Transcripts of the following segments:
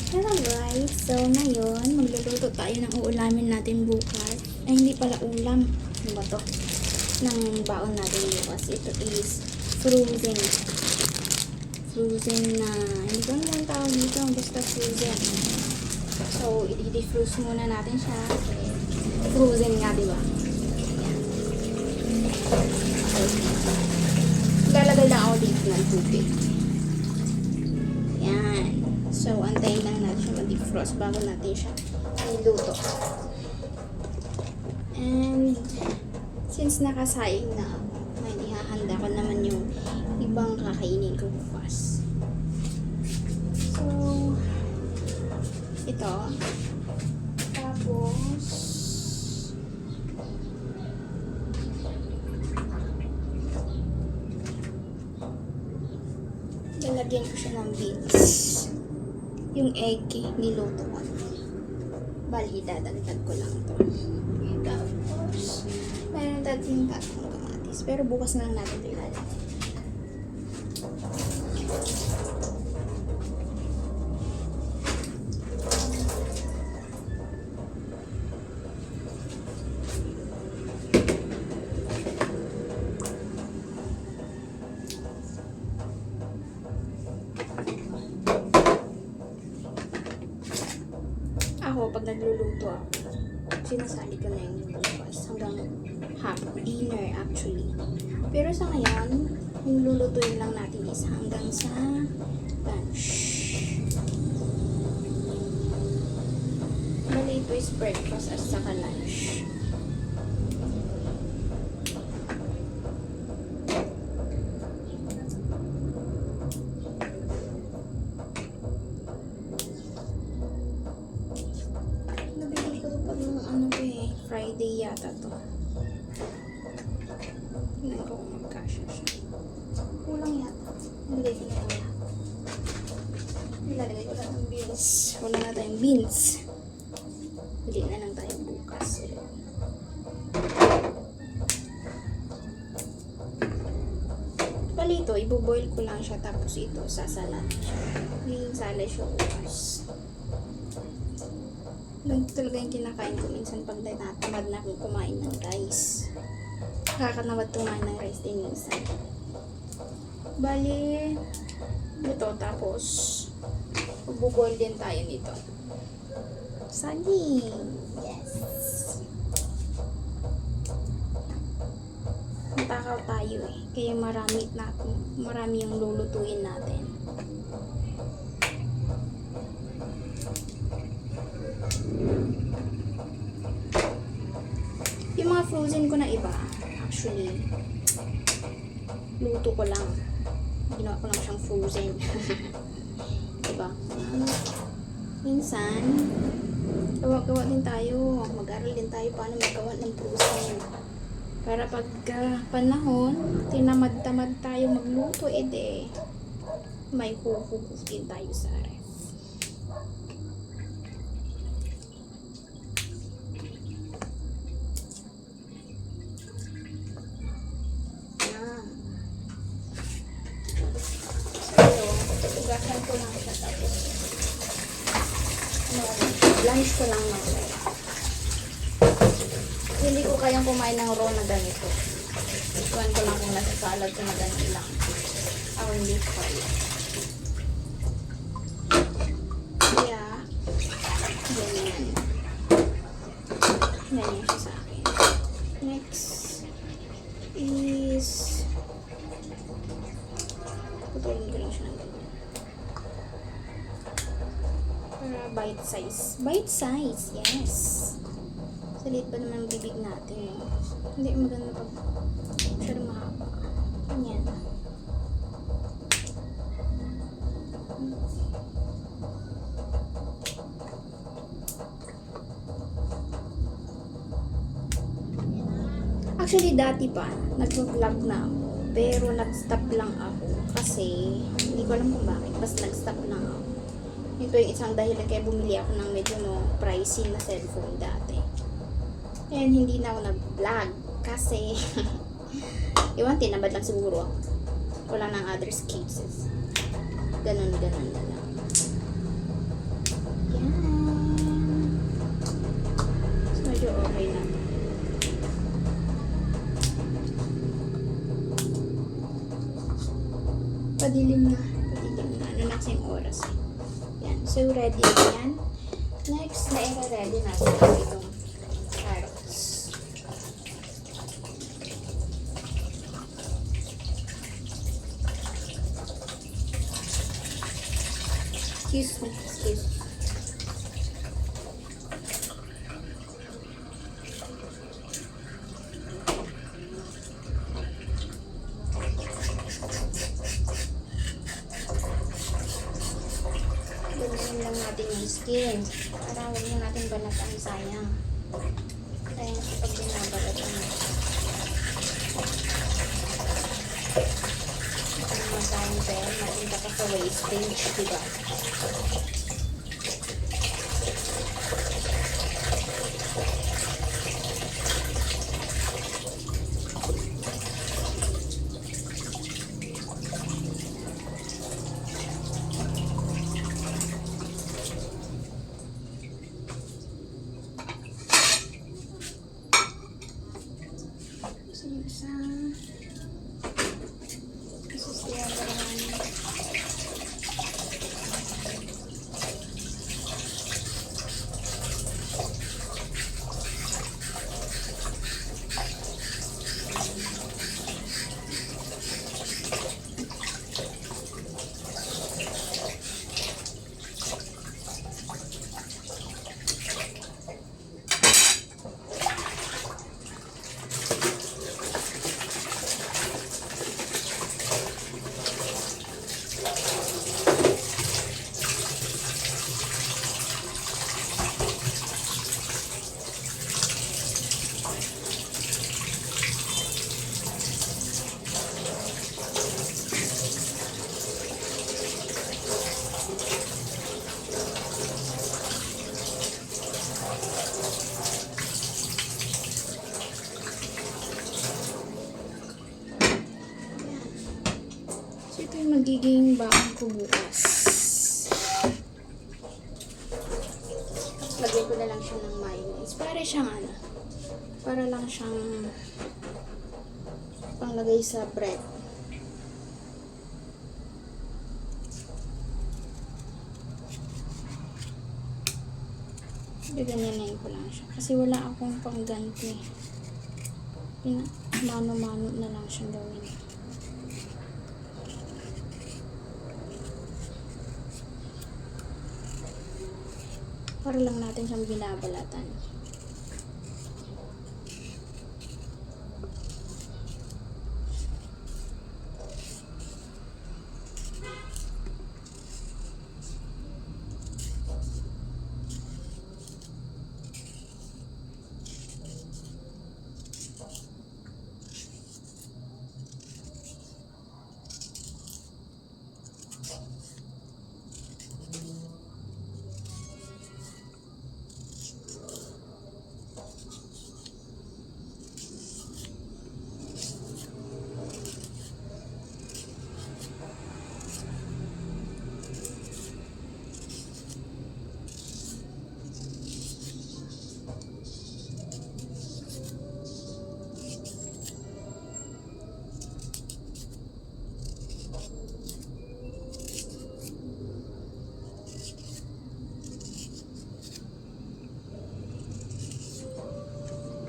Hello guys! So ngayon, magluluto tayo ng uulamin natin bukas. Ay hindi pala ulam. Ano ba to? Ng baon natin bukas. Ito is frozen. Frozen na, hindi ko naman tawag dito. Basta frozen. So, i-defroze muna natin siya. Frozen nga, diba? Lalagay lang ako dito ng tubig. Yan. So, antayin lang natin siya mag-defrost bago natin siya iluto. And, since nakasayang na ako, may ihahanda ko naman yung ibang kakainin ko bukas. So, ito. Tapos, lalagyan ko siya ng beans. Yung egg, niluto ko. Bali, dadagdag ko lang ito. Okay, tapos, meron natin tatlong kamatis. Pero bukas na lang natin ito ilalagay. Ako, pag nagluluto ako, sinasali ko na yung bukas hanggang hapon, dinner actually. Pero sa ngayon, yung lulutuin lang natin is hanggang sa lunch. Bali, ito is breakfast at saka lunch. Friday yata to. Tingnan ko kung magkasya siya. Kulang yata. Nilagay ko na wala. Nilalagay ko lang ng beans. Wala na tayong beans. Hindi na lang tayo bukas. Bali ito, iboboil ko lang siya tapos ito, sasalan siya. Yung salad siya bukas. Ito talaga yung kinakain ko minsan pag natamad na akong kumain ng rice. Nakakanawad kumain ng rice din minsan. Bali, ito tapos buboil din tayo nito. Saging! Yes! Matakaw tayo eh. Kaya marami yung lulutuin natin. Yung mga frozen ko na iba, actually, luto ko lang. Ginawa ko lang siyang frozen. Diba? Minsan, gawa-gawa din tayo. Mag-aral din tayo paano magawa ng frozen. Para pag panahon, tinamad-tamad tayo magluto, ede, may huhukus din tayo sa ref. Ugasan ko lang siya tapos lunch ko lang mamaya. Hindi ko kayang kumain ng raw na ganito. Ikuhan ko lang kung nasa salad ko na ganito lang. Ako hindi ko kaya. Kaya, ganyan. Ganyan siya sa akin. Next is putulin ko lang siya ng ganyan. Para bite size. Bite size, yes. Salit ba naman ang bibig natin? Hindi maganda pag masyadong mahaba. Ganyan. Actually, dati pa, nag-vlog na ako. Pero nag-stop lang ako. Kasi, hindi ko alam kung bakit. Basta nag-stop lang ako. Ito yung isang dahilan kaya bumili ako ng medyo pricey na cellphone dati. And hindi na ako nag-vlog kasi iwan, tinabad lang siguro ako. Wala nang other excuses. Ganun na lang. Padilim na. Ano na kasing oras. Yan. So, ready na yan. Next, na i-ready natin itong carrots. Excuse me. Ganyan lang natin yung skin. Para huwag na natin banatan, sayang. Kaya pag binabalatan mo. Ang masayang pera, matinta ka sa wastage, diba? Ito yung magiging baon ko bukas. Lagyan ko na lang siya ng mayonnaise. Para lang siyang panglagay sa bread. Ganyan ko lang siya. Kasi wala akong pangganti. Mano-mano na lang siyang gawin. Para lang natin siyang binabalatan.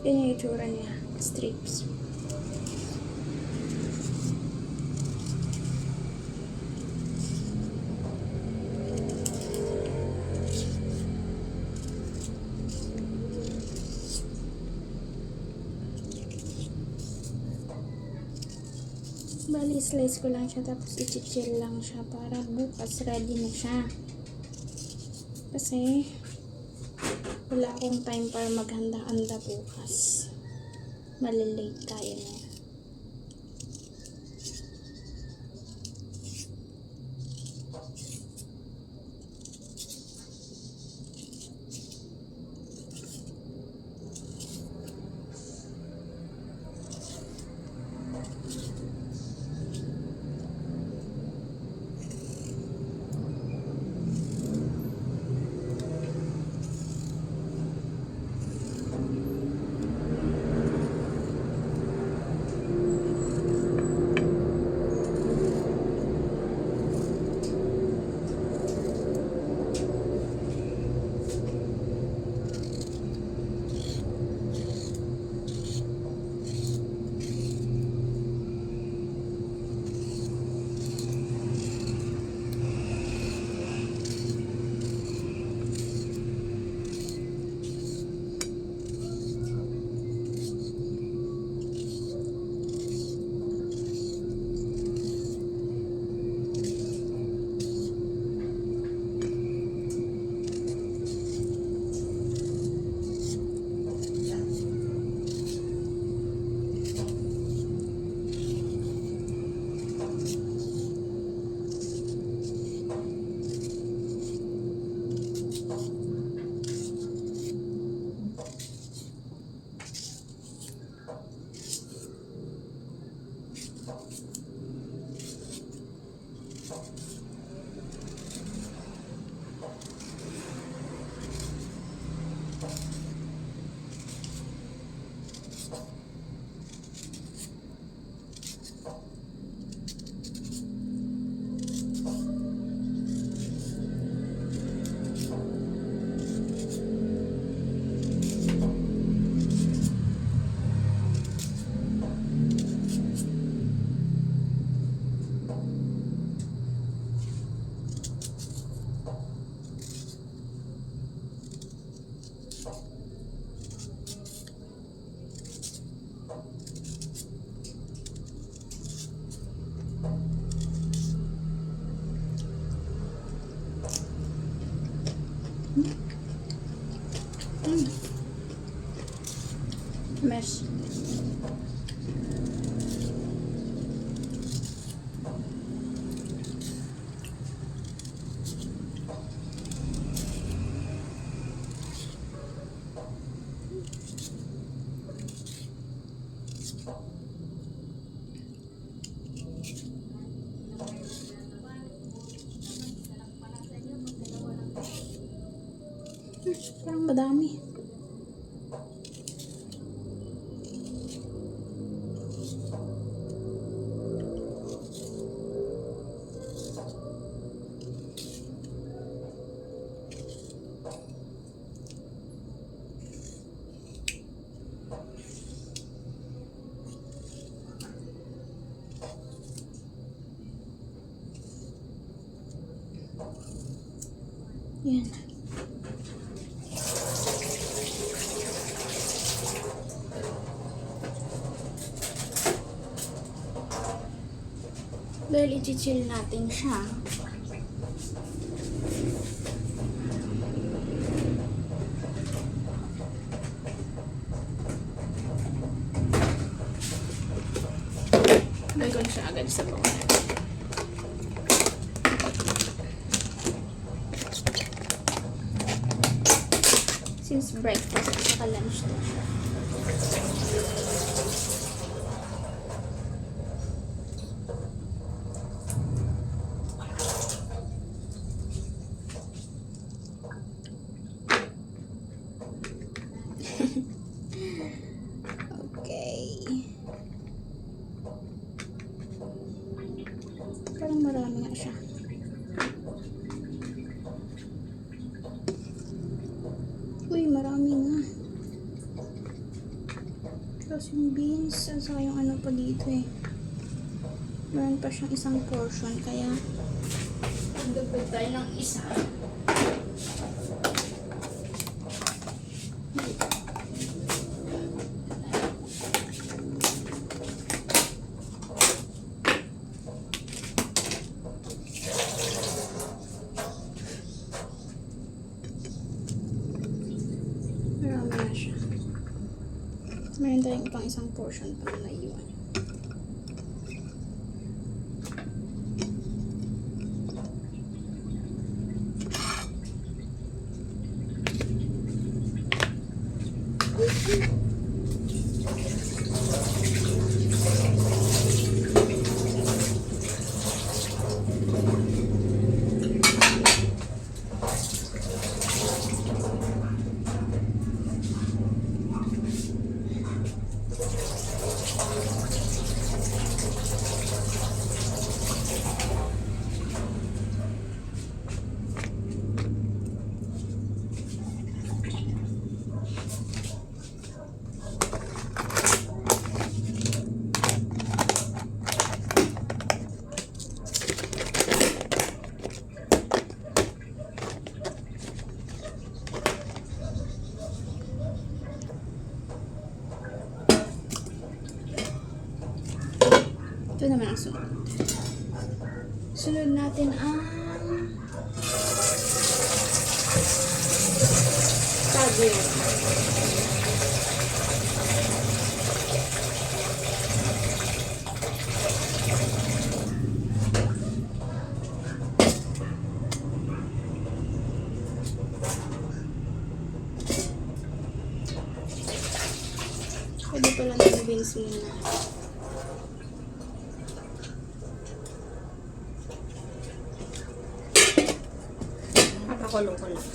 Yan yung itsura niya. Strips. Bali, slice ko lang siya tapos i-chill lang siya para bukas ready na siya. Kasi wala akong time para maghanda-handa bukas. Malilate tayo na. Mess. Parang madami. Yan. Dahil i-chill natin siya. Lagyan siya agad sa bawang. Since breakfast at saka lunch na siya. Okay. Parang marami nga siya. Uy, marami nga. Tapos yung beans, sayang ano pa dito eh. Meron pa siyang isang portion, kaya magdagdag tayo ng isa. Marami na siya. Meron tayong pang isang portion pa na naiwan. Ito naman ang sunod. Sunod natin ang tagyo. Pwede pala ng beans muna. Papakulo ko lang.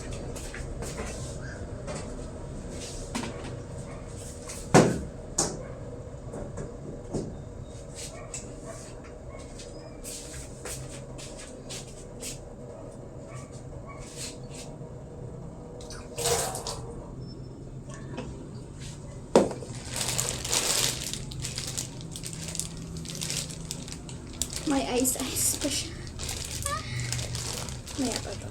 May ice pa siya. Maya pa to.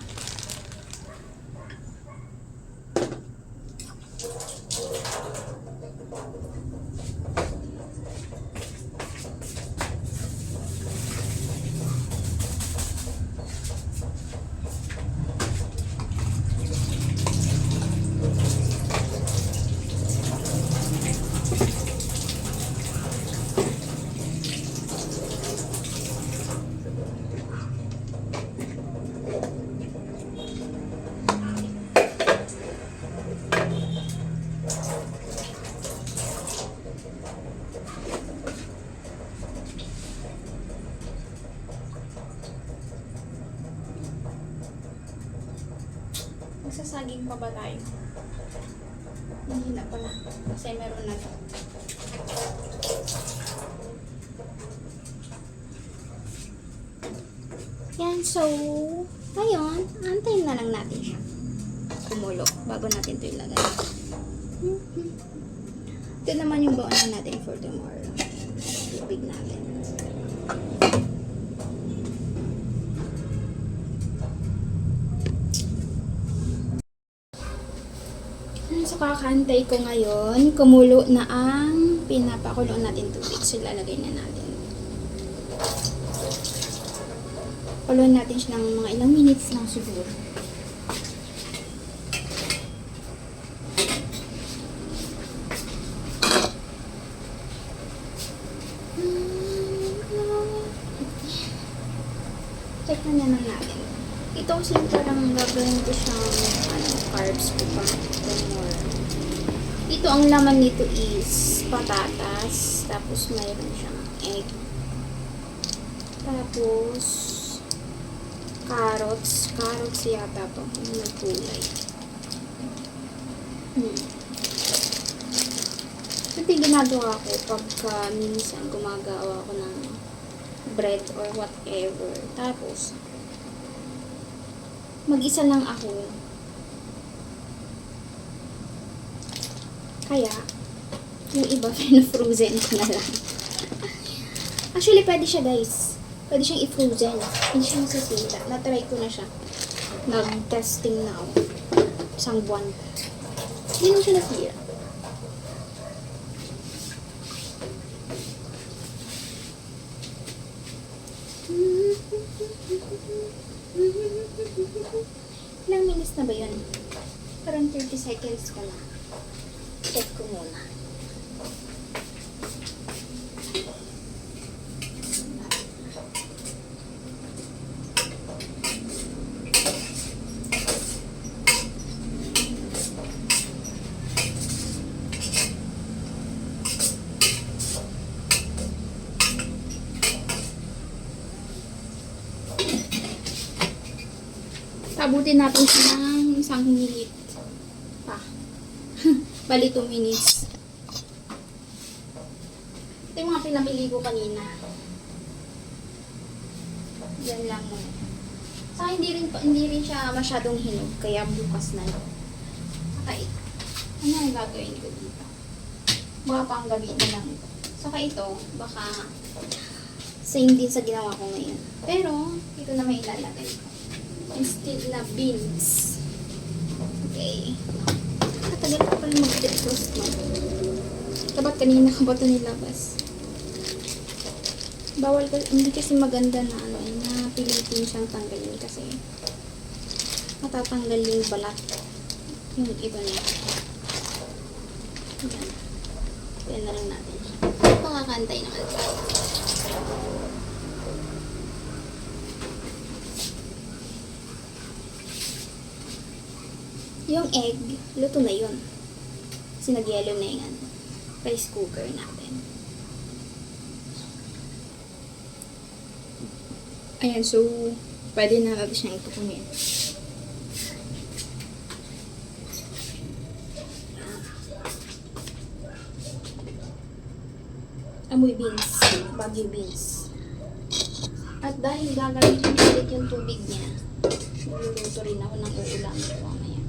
Magsasaging pa ba tayo? Hindi na pala. Kasi meron na. Yan, so, ngayon, antayin na lang natin siya kumulo bago natin ito ilagay. Ito naman yung baon natin for tomorrow. Tubig natin. So, kakantay ko ngayon. Kumulo na ang pinapakuloan natin tubig. So, ilalagay na natin. Kuluan natin siya ng mga ilang minutes lang siguro. Check na naman natin. Ito kasi parang gagawin ko siyang carbs ko pa. Ito ang laman nito is patatas. Tapos mayroon siyang egg. Tapos carrots. Carrots yata to. Yung nagkulay. Ito yung ginagawa ko pagka minsan gumagawa ako ng bread or whatever. Tapos mag-isa lang ako. Kaya, yung iba, frozen ko na lang. Actually, pwede siya guys. Pwede siyang i-frozen. Hindi siya masisira. Na-try ko na siya. Nag-testing na ako. Isang buwan. Hindi na siya nasira. Ilang minutes na ba yun? Parang 30 seconds ka na. Check ko muna. Abutin natin siya ng 1 minute pa. Bali 2 minutes. Ito yung mga pinamili ko kanina. Yan lang mo. Saka hindi rin siya masyadong hinog. Kaya bukas na lang. Saka ito. Ano yung gagawin ko dito? Baka pang gawin na lang ito. Saka ito, baka same din sa ginawa ko ngayon. Pero, ito na may ilalagay ko. Instead na beans. Okay. Katagal ko pala mag-defrost mo. Dapat kanina ka ba ito nilabas? Bawal ko, hindi kasi maganda na na pilitin siyang tanggalin kasi matatanggal yung balat. Yung iba niya. Yan. Kaya na lang natin. Makakantay naman tayo. Yung egg, luto na yun. Kasi nag-yellow na yung rice cooker natin. Ayan, so, pwede na natin siyang itukunin. Amoy beans. Bagyo beans. At dahil gagamitin ulit yung tubig niya, magluluto rin ako ng uulam ko mamaya.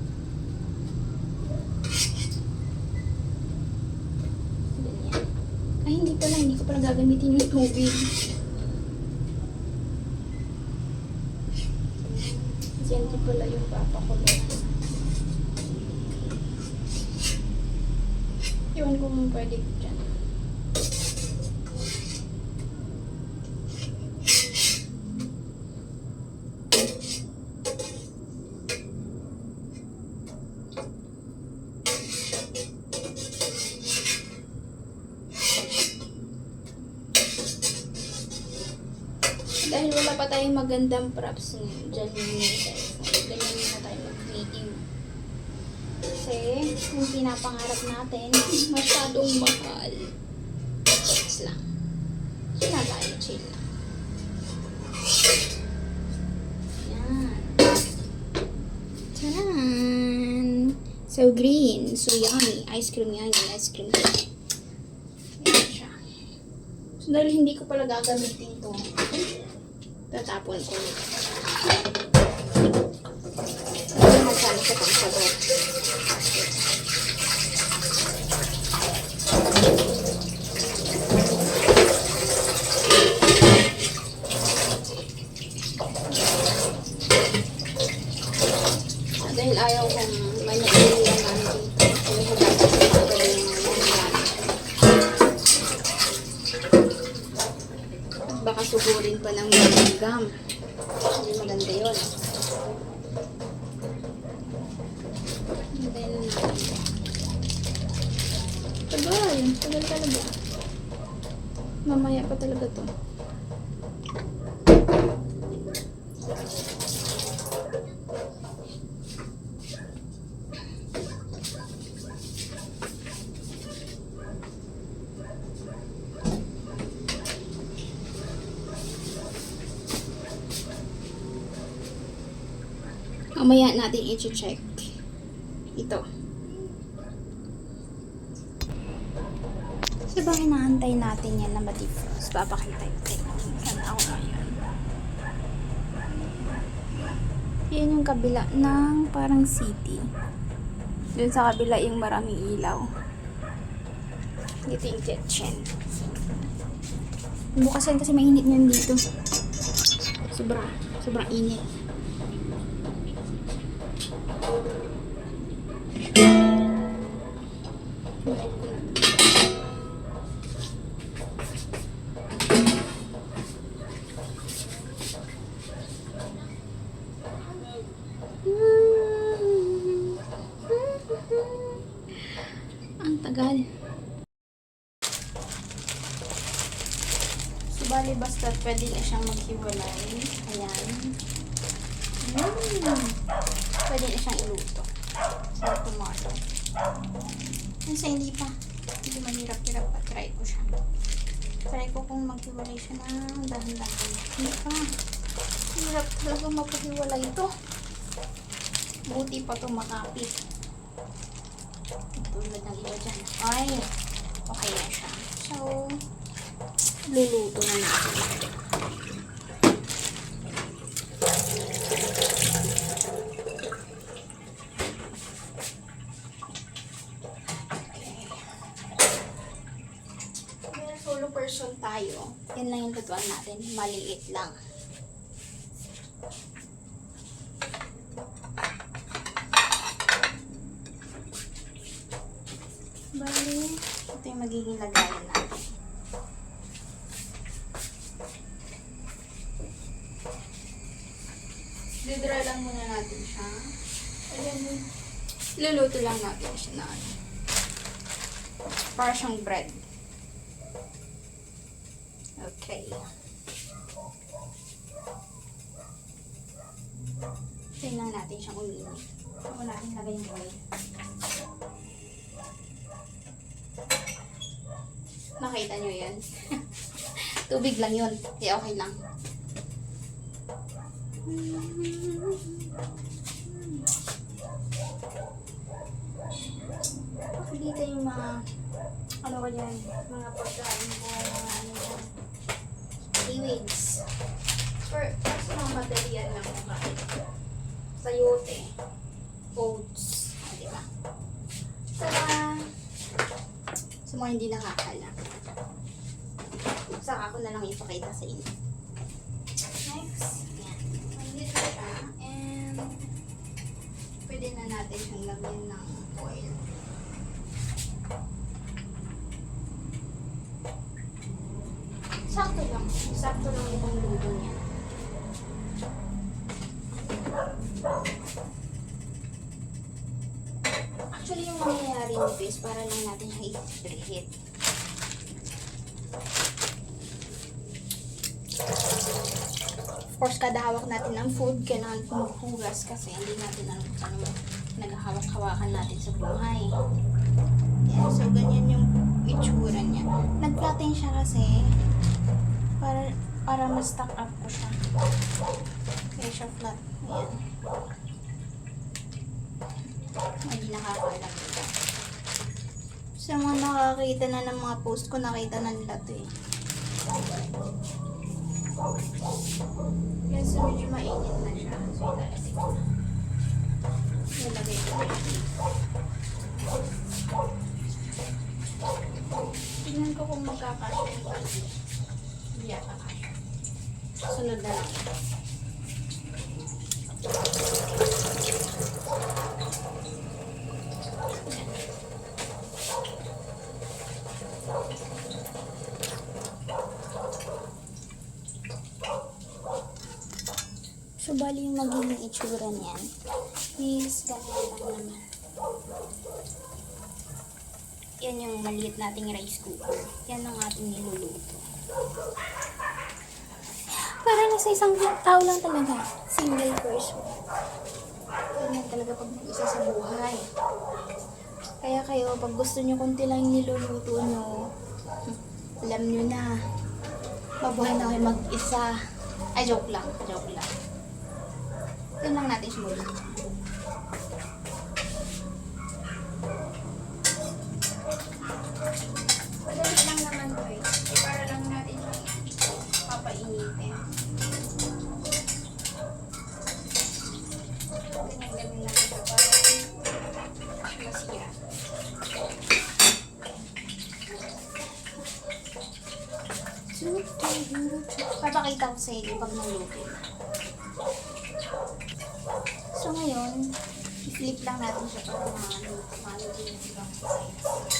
Ay, hindi ko pala gagamitin yung tubig. Kasi hindi pala yung papakuloy. Iwan ko kung pwede ko dyan. Dahil wala pa tayong magandang props dyan yung ganyan na tayo mag-video. Kasi yung pinapangarap natin, masyadong mahal. Relax lang. Chill na tayo, chill lang. Yan. Tara! So green. So yummy. Ice cream yan. Ice cream. Yan siya. So dahil hindi ko pala gagamitin to, tatapon ko. Hindi masali sa pangsagot. Dahil ayaw kong may nakulihan namin dito. Kaya ko dapat sa pagkaling mga baka sugurin pa ng gum. Hindi maganda yun. And then, tagal talaga. Mamaya pa talaga to. Mamaya natin i-check ito. So, ba hinaantay natin yan na ma-defrost? Papakita ito. Sana ako ngayon. Yan yung kabila ng parang city. Doon sa kabila yung maraming ilaw. Dito yung kitchen. Bukasan kasi mainit nyo dito. Sobrang init. Ang tagal. So, bali basta pwede na siyang maghiwalay. Ayan. Pwede na siyang iluto. Sa tomato. Kasi hindi mahirap-hirap pa. Try ko siya. Try ko kung maghiwalay siya ng dahan-dahan. Hindi pa. Hirap talaga mapahiwalay ito. Buti pa ito makapit. Tulad ng iba dyan. Ay, okay na siya. So, luluto na natin. Solo person tayo. Yan lang yung lutuan natin. Maliit lang. Bali, ito yung magiging lagayan natin. Didry lang muna natin siya. Ayan, luluto lang natin siya na ano. Para siyang bread. Okay. Tingnan natin siyang uminit. Ako natin lagay yung oil. Nakita nyo yan? Tubig lang yun. Kaya okay lang. Dito yung mga ano ko yan, mga pagkain ko, mga ano yan, seaweeds. First mga material lang ko kahit sayote, oats, diba? Sa mga hindi nakakala. Saka ako na lang ipakita sa inyo. Next, yan. Nandito siya, and pwede na natin siyang lagyan ng oil. Sakto lang. Sakto lang yung luto niya. Actually, yung mangyayari nito is para lang natin siyang i-preheat. Of course, kada hawak natin ng food, kailangan maghugas kasi hindi natin alam kung ano naghahawak-hawakan natin sa buhay. Yan. So, ganyan yung itsura niya. Nag-flatten siya kasi para ma-stack up ko siya. Kaya siya flat. Ayan. Hindi nakakaalam. Sa mga nakakita na ng mga post ko, nakita na nila to eh. Yan, so medyo mainit na siya. So, ilalagay ko na. Ilalagay ko na. Tingnan ko kung magkakasya yung palit. Hindi yata kasya. Sunod na lang. So, bali yung magiging itsura niyan is ganyan lang naman. Yan yung maliit nating rice cooker. Yan ang ating niluluto. Para na sa isang tao lang talaga. Single person. Ganyan talaga pag mag-isa sa buhay. Kaya kayo, pag gusto nyo konti lang yung niluluto nyo, alam nyo na, mabuhay na kayo mag-isa. Ay, joke lang. Joke lang. Ito lang natin smooth. Madali lang naman to eh. Para lang natin papainitin. Ganyan-ganyan lang ito para masira. Papakita ko sa inyo pag naluto. So ngayon, i-flip lang natin siya para maluto yung ibang sides.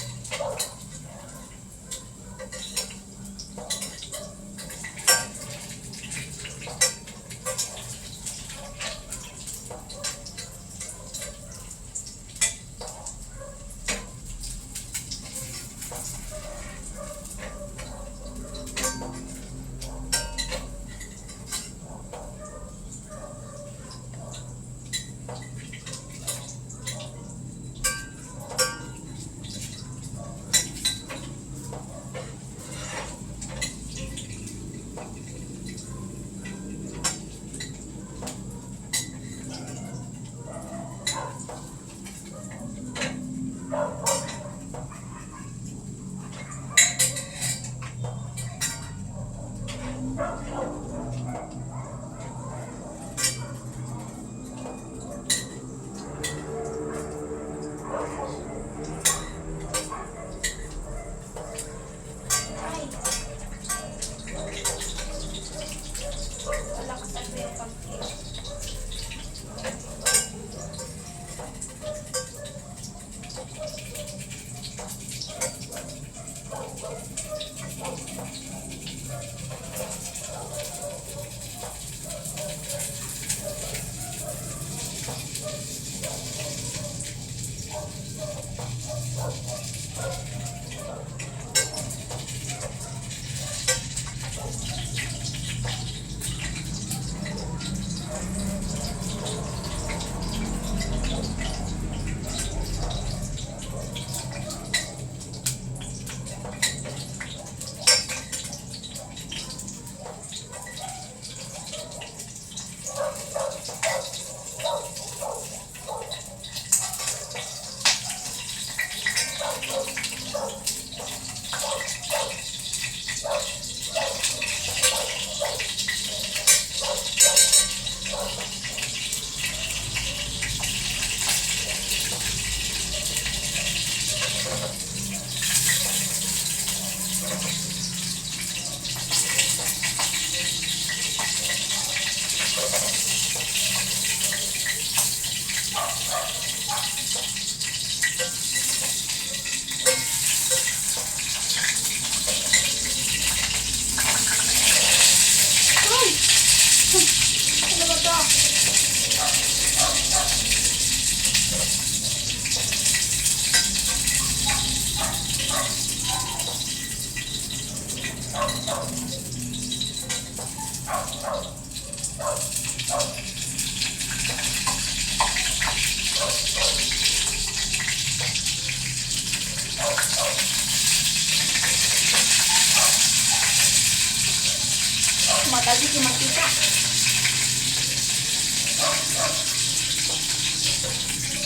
Tumatalsik yung mantika.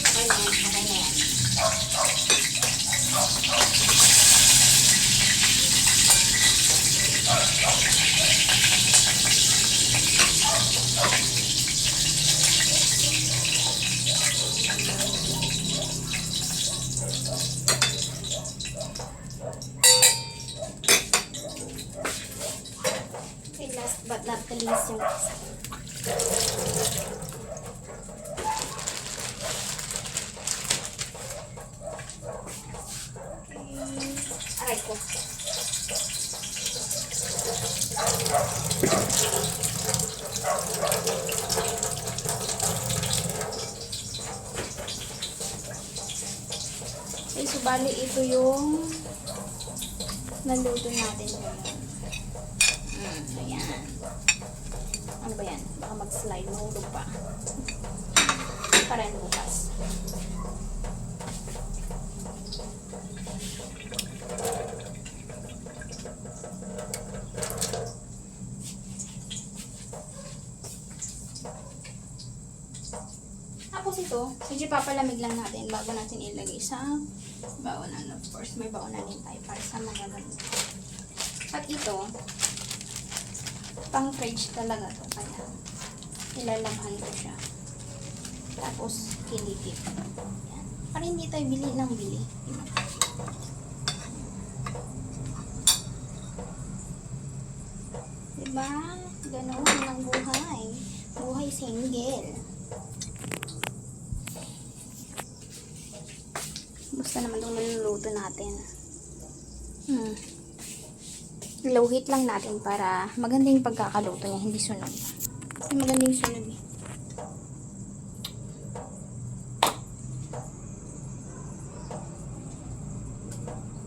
Okay na yan. Okay na yan. Okay, last but not the least yung isa. Okay. Aray ko. Okay, so bali ito yung naluto natin ngayon. Ayan. Ano ba yan? Baka mag-slide. Mahulog pa. Para bukas. Tapos ito, medyo papalamig lang natin bago natin ilagay sa baonan. Of course, may baonan din tayo para sa magagamit. At ito, pang fridge talaga to. Kaya, ilalamahan ko siya. Tapos, kilikip. Yan. Para hindi tayo bili ng bili. Diba? Ganoon ang buhay. Buhay single. Basta naman itong niluluto natin. Low heat lang natin para maganda yung pagkakaluto niya, hindi sunog. Maganda yung sunog eh.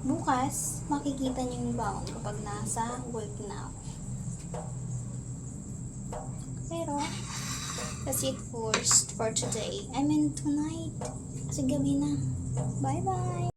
Bukas, makikita niyo yung baon kapag nasa work na ako. Pero, that's it for today. I mean tonight. Kasi gabi na. Bye-bye!